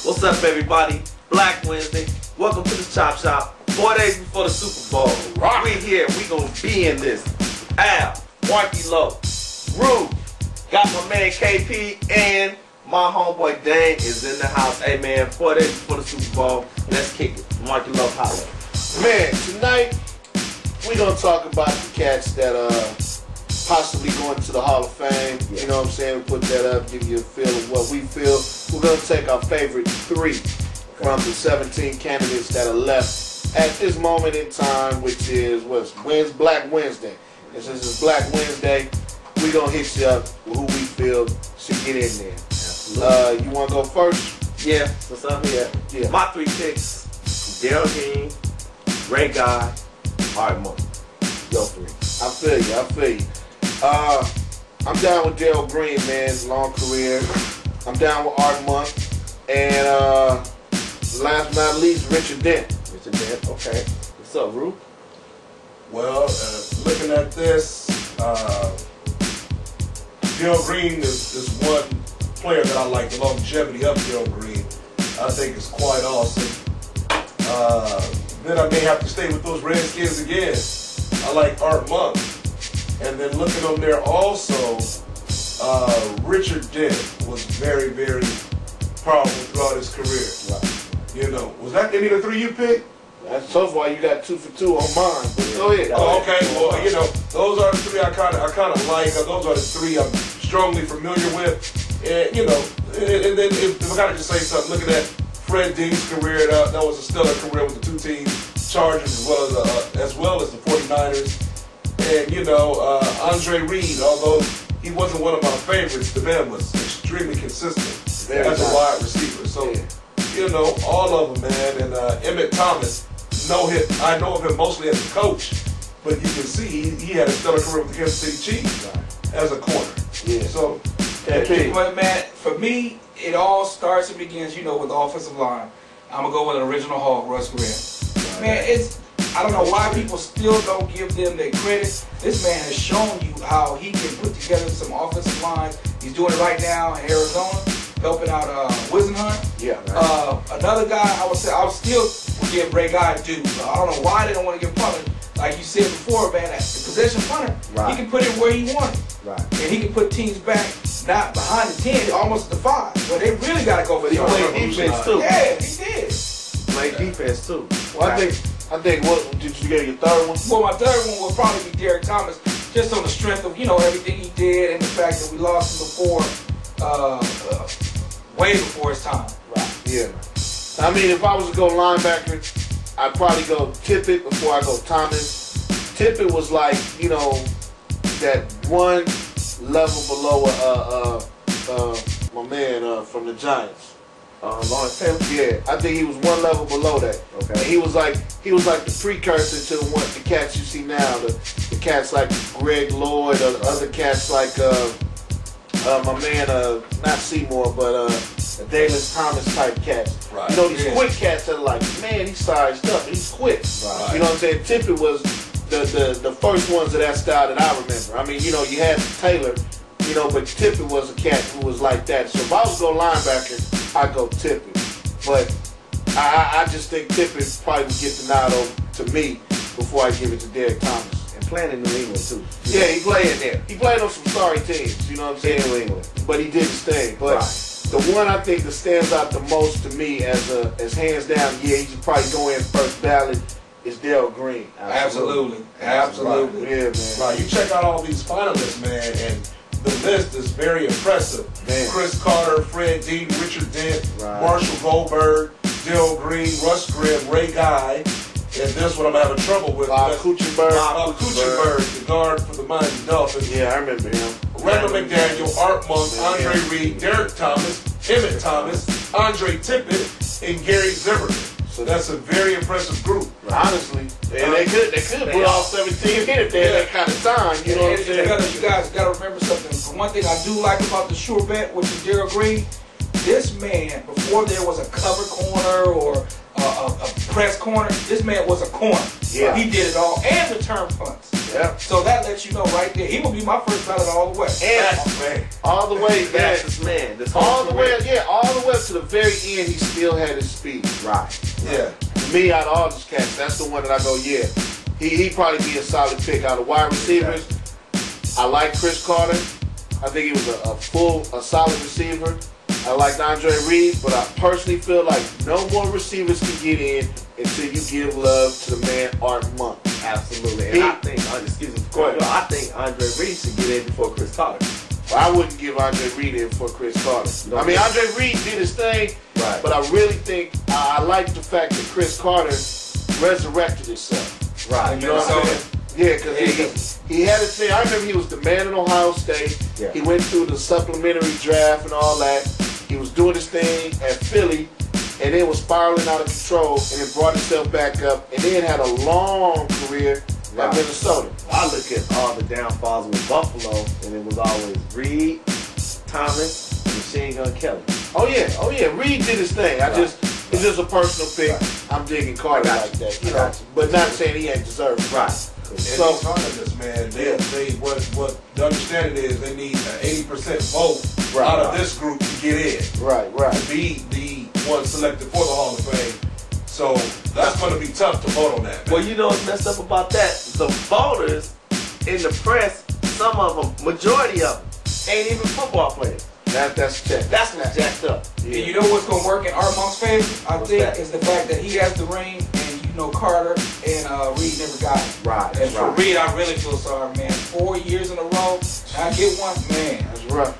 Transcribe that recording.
What's up, everybody? Black Wednesday. Welcome to the Chop Shop. 4 days before the Super Bowl. We here. We gonna be in this. Al, Marky Low, Rue, got my man KP, and my homeboy Dane is in the house. Hey man, 4 days before the Super Bowl. Let's kick it. Marky Low, holla. Man, tonight we gonna talk about the cats that possibly going to the Hall of Fame. You know what I'm saying? We put that up, give you a feel of what we feel. We're gonna take our favorite 3 from the 17 candidates that are left at this moment in time, which is Black Wednesday. And since it's Black Wednesday, we gonna hit you up with who we feel should get in there. Absolutely. You wanna go first? Yeah, since I'm here. Yeah. My 3 picks: Daryl Green, Ray Guy, Art Monk. Yo, 3. I feel you. I'm down with Daryl Green, man. Long career. I'm down with Art Monk. And last but not least, Richard Dent. Richard Dent, okay. What's up, Rue? Well, looking at this, Daryl Green is one player that I like. The longevity of Daryl Green, I think, is quite awesome. Then I may have to stay with those Redskins again. I like Art Monk. And then looking on there also, Richard Dent was very, very powerful throughout his career. Right. You know, was that any of the 3 you picked? That's so far you got 2 for 2 on mine. But go ahead. Oh, okay. Well, you know, those are the 3 I kind of like. Those are the 3 I'm strongly familiar with. And you know, and then if I gotta just say something, looking at Fred Dean's career, that was a stellar career with the 2 teams, Chargers as well as the 49ers. And you know, Andre Reed, although he wasn't one of my favorites, the man was extremely consistent as a wide receiver. So, you know, all of them, man. And Emmett Thomas, I know of him mostly as a coach, but you can see he had a stellar career with the Kansas City Chiefs as a corner. Yeah. So, But man, for me, it all starts and begins, you know, with the offensive line. I'm gonna go with an original Hawk, Russ Grant. Man, I don't know why people still don't give them their credit. This man has shown you how he can put together some offensive lines. He's doing it right now in Arizona, helping out Wisenhunt. Yeah. Another guy, I would still give Ray Guy due. I don't know why they don't want to give punter. Like you said before, man, the possession punter, he can put it where he wants it. Right. And he can put teams back, not behind the 10, almost the 5. But they really got to go for the He played defense too. Yeah, he did. Played defense too. Well, I think what did you get your 3rd one? Well, my 3rd one will probably be Derek Thomas, just on the strength of, you know, everything he did and the fact that we lost him before, way before his time. Right. Yeah. I mean, if I was to go linebacker, I'd probably go Tippett before I go Thomas. Tippett was like, you know, that one level below my man from the Giants. Lawrence Taylor? Yeah, I think he was one level below that. Okay. And he was like the precursor to the cats you see now. The cats like Greg Lloyd or the other cats like my man not Seymour but Dallas Thomas type cats. Right. You know, these quick cats that are like, man, he's sized up, he's quick. Right. You know what I'm saying? Tippett was the first ones of that style that I remember. I mean, you know, you had Taylor, you know, but Tippett was a cat who was like that. So if I was to go linebacker, I'd go Tippett. But I just think Tippett probably would get the nod over to me before I give it to Derek Thomas. And playing in New England too. Yeah, he played there. He played on some sorry teams, you know what I'm saying? In New England. But he did his thing. But the one I think that stands out the most to me as hands down, yeah, he should probably go in first ballot, is Daryl Green. Absolutely. Yeah, man. right, you check out all these finalists, man, and the list is very impressive. Man. Chris Carter, Fred Dean, Richard Dent, Marshall Goldberg, Daryl Green, Russ Grant, Ray Guy, and this one I'm having trouble with. Bob Kuchenberg. Bob Kuchenberg, the guard for the Miami Dolphins. Yeah, I remember him. Randall McDaniel, Art Monk, Andre Reed, Derek Thomas, Emmett Thomas, Andre Tippett, and Gary Zimmerman. So that's a very impressive group. Honestly, and they could put all 17 in if they had that kind of time. You know what I'm saying? You guys got to remember something. For one thing, I do like about the sure bet, which is Daryl Green. This man, before there was a cover corner or a press corner, this man was a corner. Yeah. He did it all and return punts. Yeah. So that lets you know right there. He will be my first ballot all the way. And all the way, fastest man. All the way up to the very end, he still had his speed. Right. Yeah. To me, out of all these cats, that's the one that I go, yeah. He probably be a solid pick out of wide receivers. I like Chris Carter. I think he was a solid receiver. I liked Andre Reed, but I personally feel like no more receivers can get in until you give love to the man Art Monk. Absolutely. And I think, Go ahead. I think Andre Reed should get in before Chris Carter. I wouldn't give Andre Reed in for Chris Carter. I mean, Andre Reed did his thing, Right. but I really think I like the fact that Chris Carter resurrected himself. Right. You know what I'm saying? Yeah, because he had his thing. I remember he was the man in Ohio State. Yeah. He went through the supplementary draft and all that. He was doing his thing at Philly, and then was spiraling out of control, and then brought himself back up, and then had a long career at Minnesota. I look at all the downfalls with Buffalo, and it was always Reed, Thomas, and Machine Gun Kelly. Oh yeah. Reed did his thing. It's just a personal pick. Right. I'm digging Carter I got like you. that, I you got know. you. But not saying he ain't deserved. Right. And So- these finalists, man, what the understanding is they need an 80% vote Right. out of this group to get in, Right. to be the one selected for the Hall of Fame. So that's going to be tough to vote on that, man. Well, you know what's messed up about that? The voters in the press, some of them, majority of them, ain't even football players. That's checked. That's what's jacked up. And you know what's going to work in Art Monk's favor? I What's think that? is the fact that he has the ring, and you know Carter and Reed never got it. Right. And for Reed, I really feel sorry, man. 4 years in a row, I get one, man. That's rough.